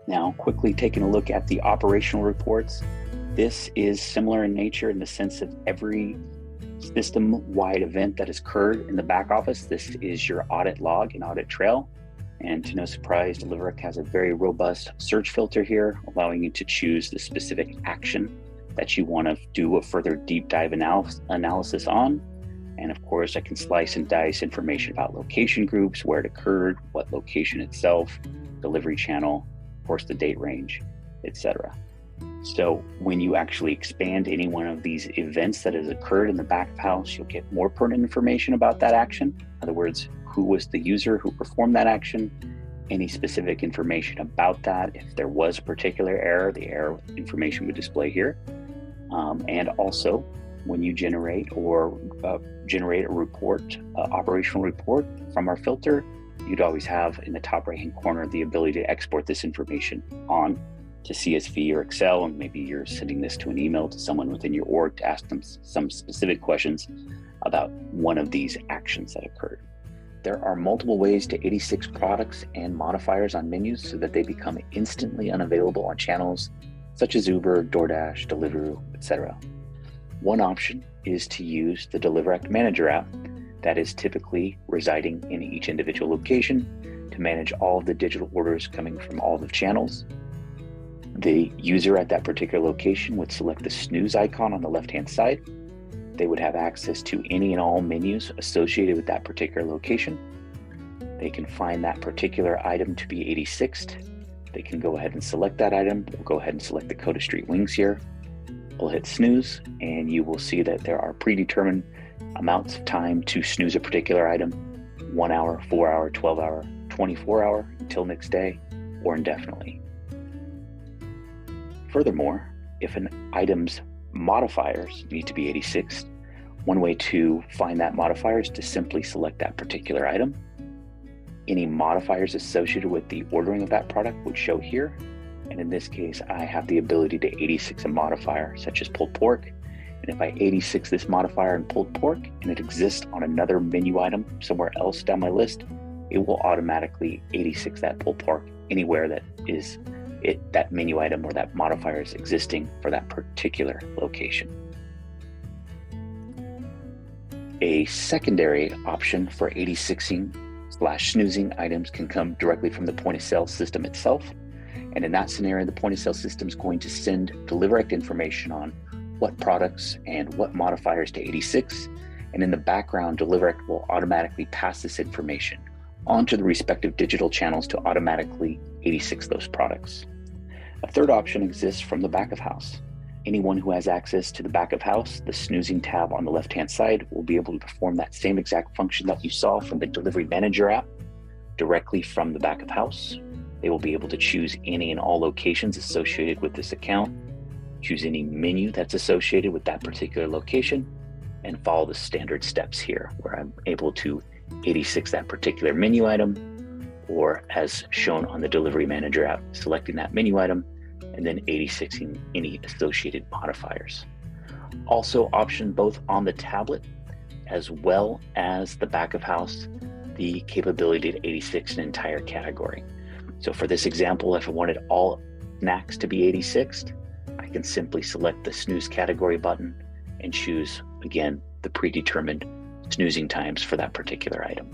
Now, quickly taking a look at the operational reports. This is similar in nature in the sense of every system-wide event that has occurred in the back office. This is your audit log and audit trail. And to no surprise, Deliverect has a very robust search filter here, allowing you to choose the specific action that you want to do a further deep dive analysis on. And of course, I can slice and dice information about location groups, where it occurred, what location itself, delivery channel, of course, the date range, etc. So when you actually expand any one of these events that has occurred in the back of house, you'll get more pertinent information about that action. In other words, who was the user who performed that action, any specific information about that. If there was a particular error, the error information would display here. And also, when you generate a report, operational report from our filter, you'd always have in the top right-hand corner the ability to export this information on to CSV or Excel, and maybe you're sending this to an email to someone within your org to ask them some specific questions about one of these actions that occurred. There are multiple ways to 86 products and modifiers on menus so that they become instantly unavailable on channels such as Uber, DoorDash, Deliveroo, etc. One option is to use the Deliverect Manager app that is typically residing in each individual location to manage all of the digital orders coming from all the channels. The user at that particular location would select the Snooze icon on the left-hand side. They would have access to any and all menus associated with that particular location. They can find that particular item to be 86th. They can go ahead and select that item. We'll go ahead and select the Coda Street Wings here. We'll hit snooze, and you will see that there are predetermined amounts of time to snooze a particular item: 1 hour, 4 hour, 12 hour, 24 hour, until next day, or indefinitely. Furthermore, if an item's modifiers need to be 86th, one way to find that modifier is to simply select that particular item. Any modifiers associated with the ordering of that product would show here. And in this case, I have the ability to 86 a modifier such as pulled pork. And if I 86 this modifier in pulled pork and it exists on another menu item somewhere else down my list, it will automatically 86 that pulled pork anywhere that is that menu item or that modifier is existing for that particular location. A secondary option for 86ing/snoozing items can come directly from the point of sale system itself. And in that scenario, the point of sale system is going to send Deliverect information on what products and what modifiers to 86. And in the background, Deliverect will automatically pass this information onto the respective digital channels to automatically 86 those products. A third option exists from the back of house. Anyone who has access to the back of house, the snoozing tab on the left-hand side, will be able to perform that same exact function that you saw from the Delivery Manager app directly from the back of house. They will be able to choose any and all locations associated with this account, choose any menu that's associated with that particular location, and follow the standard steps here where I'm able to 86 that particular menu item, or as shown on the Delivery Manager app, selecting that menu item and then 86ing any associated modifiers. Also option both on the tablet as well as the back of house, the capability to 86 an entire category. So for this example, if I wanted all snacks to be 86th, I can simply select the snooze category button and choose, again, the predetermined snoozing times for that particular item.